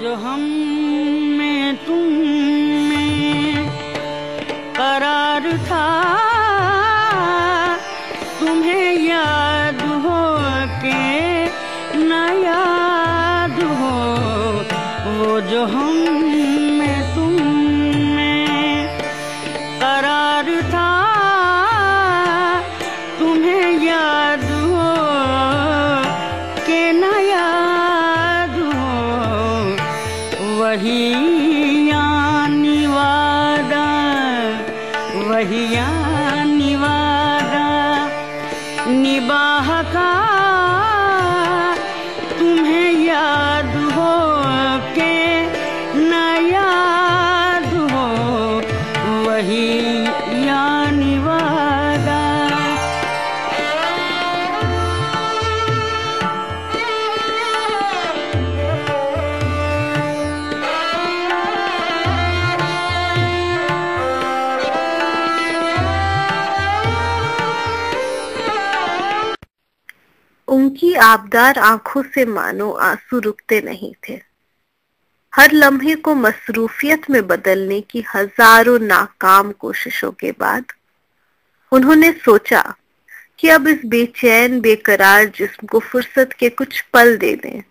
जो हम में तुम में करार था, तुम्हें याद हो के न याद हो, वो जो हम में तुम में करार था, तुम्हें याद हो के न याद हो, वही यानी वादा, वही यानी वादा निभाह का, तुम्हें याद हो के न याद हो, वही यानी वादा। उनकी आबदार आंखों से मानो आंसू रुकते नहीं थे। हर लम्हे को मसरूफियत में बदलने की हजारों नाकाम कोशिशों के बाद उन्होंने सोचा कि अब इस बेचैन बेकरार जिस्म को फुर्सत के कुछ पल दे दें।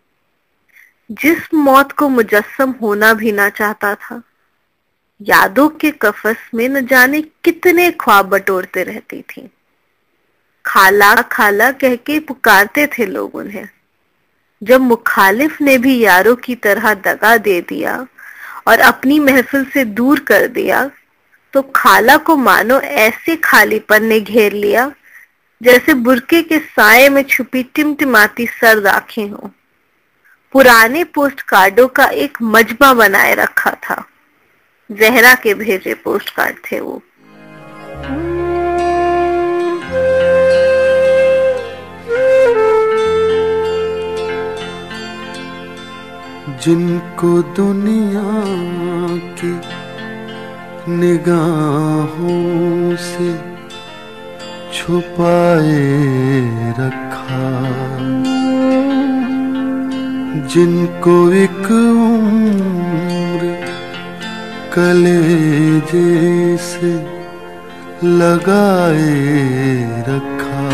जिस्म मौत को मुजस्सम होना भी ना चाहता था। यादों के कफस में न जाने कितने ख्वाब बटोरते रहती थी। खाला खाला कह के पुकारते थे लोग उन्हें। जब मुखालिफ ने भी यारों की तरह दगा दे दिया और अपनी महफिल से दूर कर दिया, तो खाला को मानो ऐसे खालीपन ने घेर लिया जैसे बुरके के साए में छुपी टिमटिमाती सर्द आंखें हों। पुराने पोस्ट कार्डों का एक मजमा बनाए रखा था। जहरा के भेजे पोस्ट कार्ड थे वो। जिनको दुनिया की निगाहों से छुपाए रखा, जिनको एक उम्र कलेजे से लगाए रखा,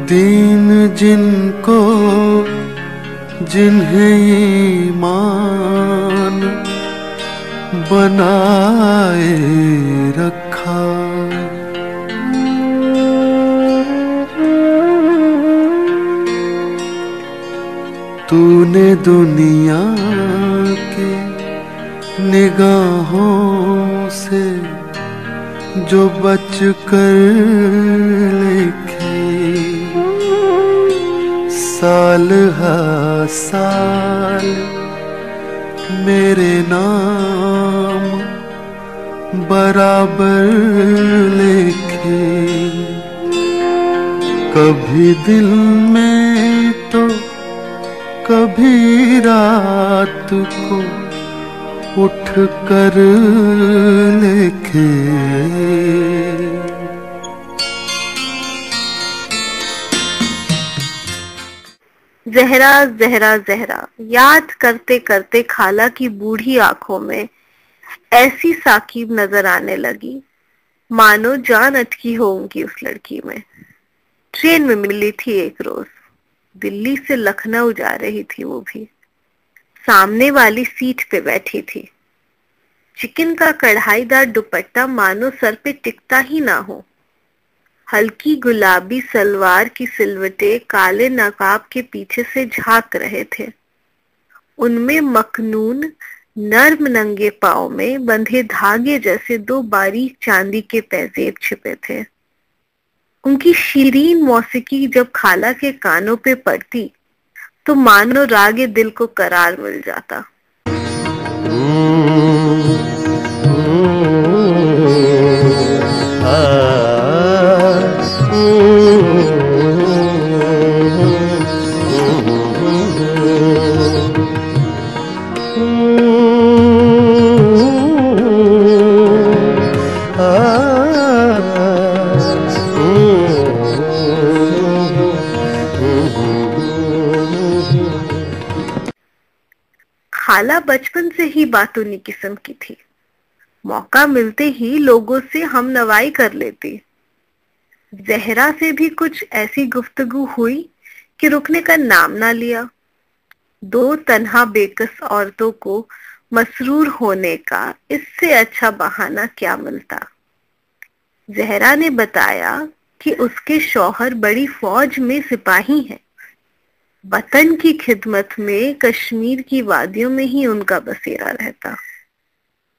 दीन जिनको जिन्हें ईमान बनाए रखा, तूने दुनिया के निगाहों से जो बच कर लिखे, साल हर साल मेरे नाम बराबर लिखे, कभी दिल में तो कभी रात को उठ कर लिखे। जहरा जहरा जहरा याद करते करते खाला की बूढ़ी आंखों में ऐसी साकीब नजर आने लगी मानो जान अटकी हो उनकी उस लड़की में। ट्रेन में मिली थी एक रोज, दिल्ली से लखनऊ जा रही थी वो भी। सामने वाली सीट पे बैठी थी। चिकन का कढ़ाईदार दुपट्टा मानो सर पे टिकता ही ना हो। हल्की गुलाबी सलवार की सिलवटे काले नकाब के पीछे से झांक रहे थे। उनमें मखनून नर्म नंगे पांव में बंधे धागे जैसे दो बारीक चांदी के पैजेब छिपे थे। उनकी शीरीन मौसीकी जब खाला के कानों पे पड़ती तो मानो रागे दिल को करार मिल जाता। माला बचपन से ही बातूनी किस्म की थी। मौका मिलते ही लोगों से हम नवाई कर लेती। जहरा से भी कुछ ऐसी गुफ्तगू हुई कि रुकने का नाम ना लिया। दो तन्हा बेकस औरतों को मसरूर होने का इससे अच्छा बहाना क्या मिलता। जहरा ने बताया कि उसके शौहर बड़ी फौज में सिपाही हैं। वतन की खिदमत में कश्मीर की वादियों में ही उनका बसेरा रहता।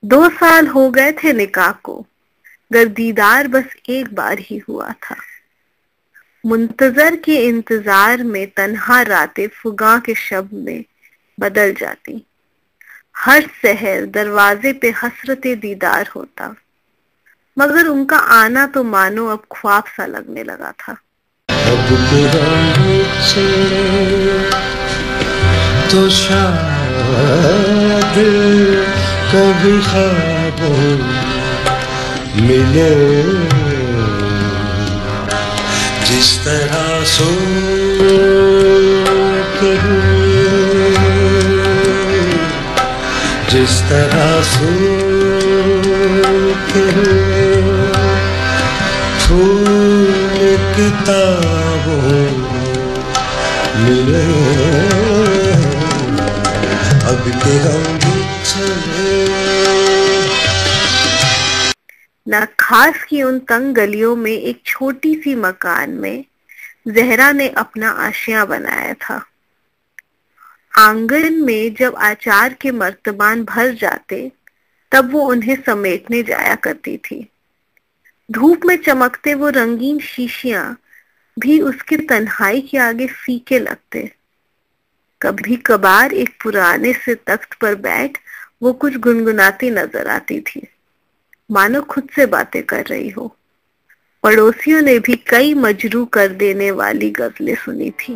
2 साल हो गए थे निकाह को, गर्दीदार बस एक बार ही हुआ था। मुंतजर के इंतजार में तन्हा रातें फुगा के शब्द में बदल जाती। हर सहर दरवाजे पे हसरते दीदार होता, मगर उनका आना तो मानो अब ख्वाब सा लगने लगा था। अब मुझसे तो शायद कभी ख्वाब मिले, जिस तरह सोते जिस तरह सोते फूल किताबों मिले, अब के हम चले। नाखास की उन तंग गलियों में एक छोटी सी मकान में जहरा ने अपना आशियां बनाया था। आंगन में जब आचार के मर्तबान भर जाते तब वो उन्हें समेटने जाया करती थी। धूप में चमकते वो रंगीन शीशियां भी उसकी तन्हाई के आगे फीके लगते। कभी कभार एक पुराने से तख्त पर बैठ वो कुछ गुनगुनाती नजर आती थी, मानो खुद से बातें कर रही हो। पड़ोसियों ने भी कई मजरू कर देने वाली गजलें सुनी थी।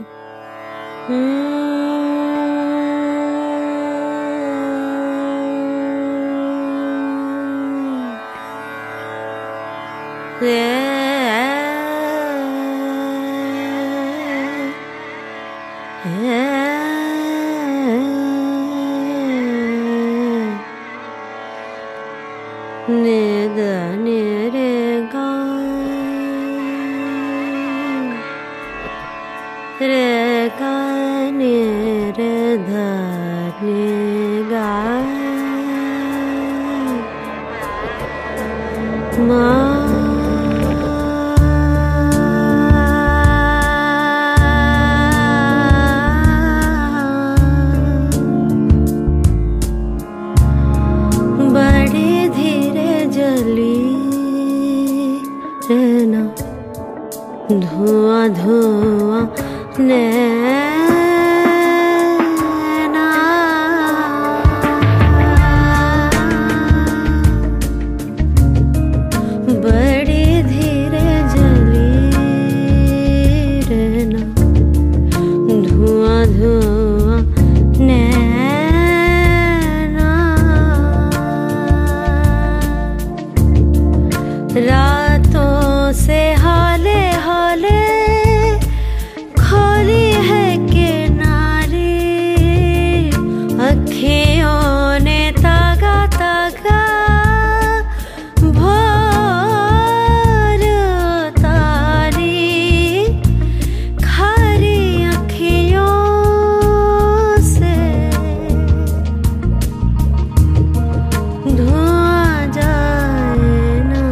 बड़े धीरे जली रहना, धुआं धुआं नैना, बड़े धीरे जली रहना, धुआं धुआं नैना, रातों से हाले हाले खोली है किनारे, अखियों ने तागा तागा भोर उतारी, खारी अखियों से धुआं जाए ना,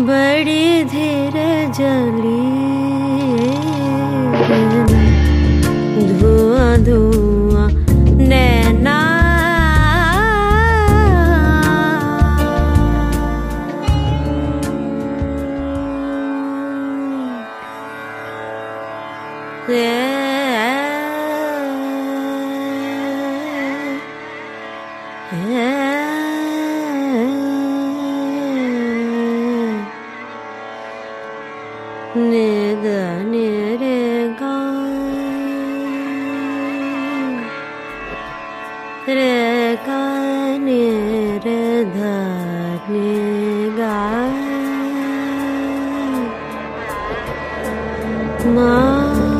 बड़ी धीरे जली धुआं धुआं नैना, माँ